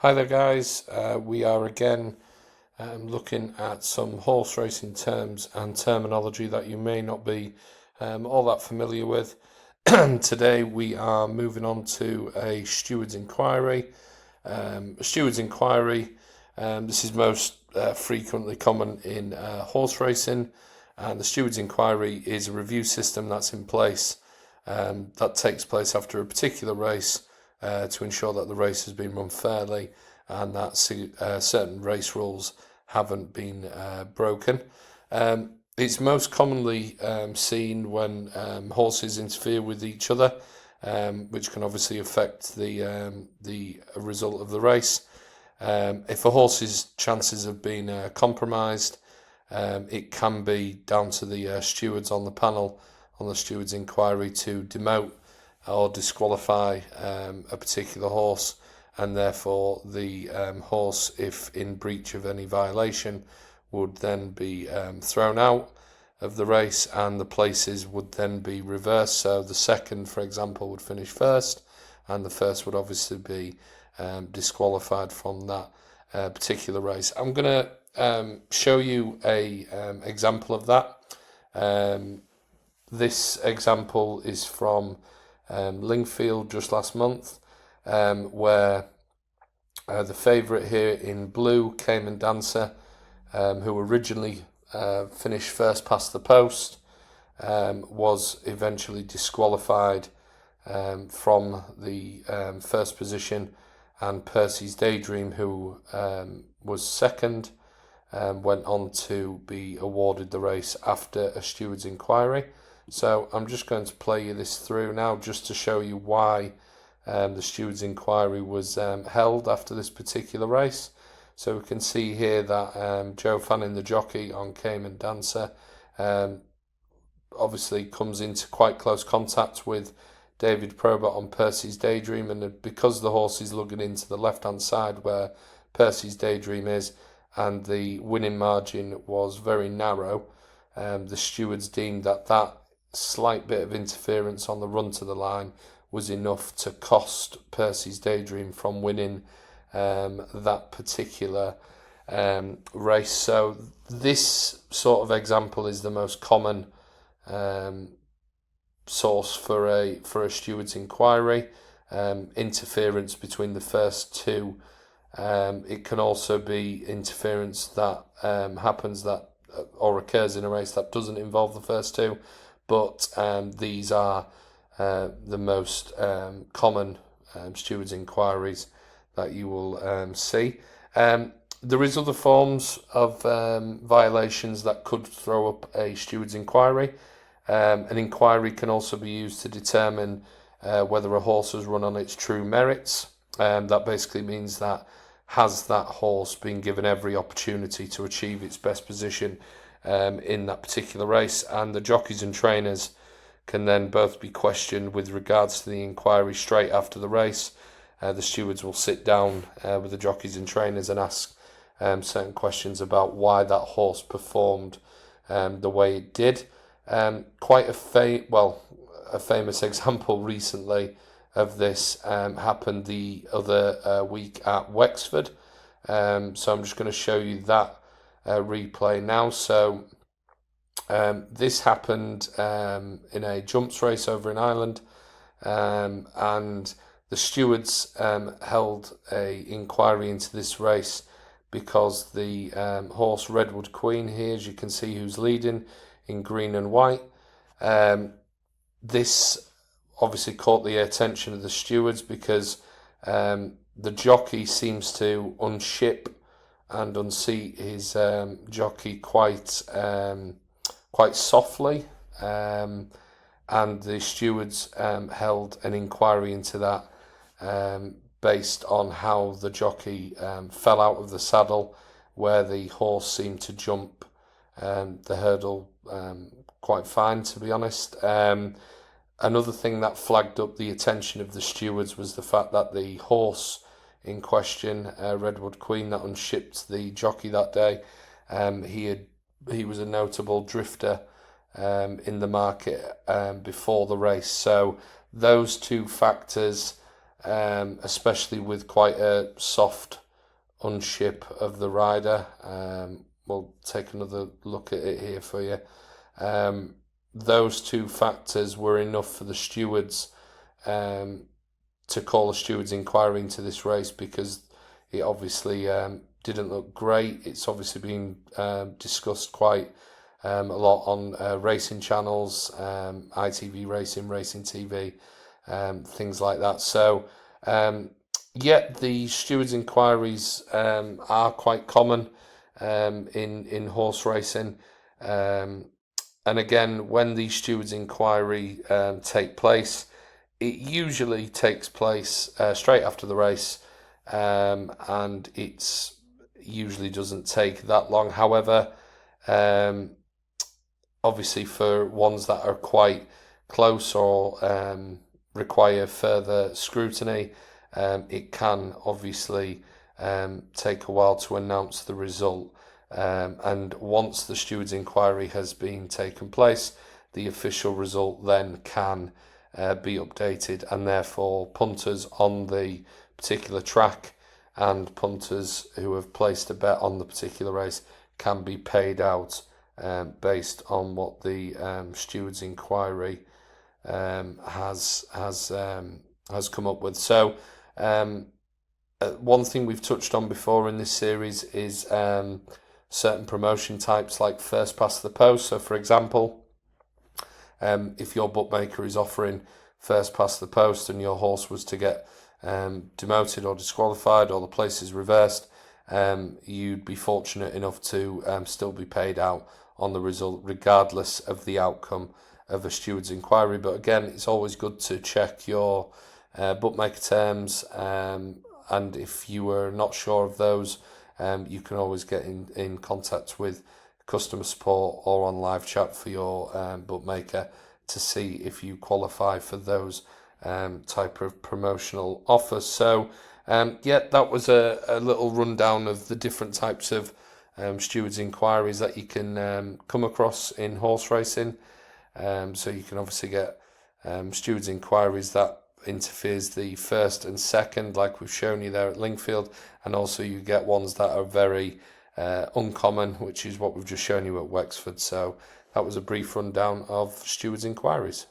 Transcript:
Hi there guys, we are again looking at some horse racing terms and terminology that you may not be all that familiar with. Today we are moving on to a Stewards Enquiry. This is most frequently common in horse racing, and the Stewards Enquiry is a review system that's in place that takes place after a particular race to ensure that the race has been run fairly and that certain race rules haven't been broken. It's most commonly seen when horses interfere with each other, which can obviously affect the result of the race. If a horse's chances have been compromised, it can be down to the stewards on the panel on the Stewards Enquiry to demote or disqualify a particular horse, and therefore the horse, if in breach of any violation, would then be thrown out of the race, and the places would then be reversed. So the second, for example, would finish first, and the first would obviously be disqualified from that particular race. I'm going to show you a example of that. This example is from Lingfield just last month, where the favourite here in blue, Cayman Dancer, who originally finished first past the post, was eventually disqualified from the first position, and Percy's Daydream, who was second, went on to be awarded the race after a Stewards Enquiry. So I'm just going to play you this through now, just to show you why the Stewards Enquiry was held after this particular race. So we can see here that Joe Fanning, the jockey on Cayman Dancer, obviously comes into quite close contact with David Probert on Percy's Daydream, and because the horse is lugging into the left-hand side where Percy's Daydream is, and the winning margin was very narrow, the stewards deemed that slight bit of interference on the run to the line was enough to cost Percy's Daydream from winning that particular race. So this sort of example is the most common source for a Stewards Enquiry. Interference between the first two. It can also be interference that happens that or occurs in a race that doesn't involve the first two, but these are the most common Stewards Enquiries that you will see. There is other forms of violations that could throw up a Stewards Enquiry. An inquiry can also be used to determine whether a horse has run on its true merits. That basically means that has that horse been given every opportunity to achieve its best position in that particular race, and the jockeys and trainers can then both be questioned with regards to the inquiry straight after the race. The stewards will sit down with the jockeys and trainers and ask certain questions about why that horse performed the way it did. Quite a famous example recently of this happened the other week at Wexford. So I'm just going to show you that replay now. So this happened in a jumps race over in Ireland, and the stewards held a inquiry into this race because the horse Redwood Queen here, as you can see, who's leading in green and white, this obviously caught the attention of the stewards because the jockey seems to unship and unseat his jockey quite softly, and the stewards held an inquiry into that based on how the jockey fell out of the saddle, where the horse seemed to jump the hurdle quite fine, to be honest. Another thing that flagged up the attention of the stewards was the fact that the horse in question, Redwood Queen, that unshipped the jockey that day, he was a notable drifter in the market before the race. So those two factors especially with quite a soft unship of the rider. We'll take another look at it here for you. Those two factors were enough for the stewards to call a stewards inquiry into this race, because it obviously didn't look great. It's obviously been discussed quite a lot on racing channels, ITV Racing, Racing TV, things like that. So yet the stewards inquiries are quite common in horse racing. And again, when the stewards inquiry take place, it usually takes place straight after the race, and it's usually doesn't take that long. However, obviously for ones that are quite close or require further scrutiny, it can obviously take a while to announce the result. And once the stewards inquiry has been taken place, the official result then can be updated, and therefore punters on the particular track and punters who have placed a bet on the particular race can be paid out based on what the stewards inquiry has come up with. So one thing we've touched on before in this series is certain promotion types like first past the post. So for example, if your bookmaker is offering first past the post and your horse was to get demoted or disqualified, or the place is reversed, you'd be fortunate enough to still be paid out on the result regardless of the outcome of a steward's inquiry. But again, it's always good to check your bookmaker terms, and if you were not sure of those, you can always get in contact with customer support or on live chat for your bookmaker to see if you qualify for those type of promotional offers. So yeah, that was a little rundown of the different types of stewards inquiries that you can come across in horse racing. So you can obviously get stewards inquiries that interferes the first and second, like we've shown you there at Lingfield, and also you get ones that are very uncommon, which is what we've just shown you at Wexford. So that was a brief rundown of stewards inquiries.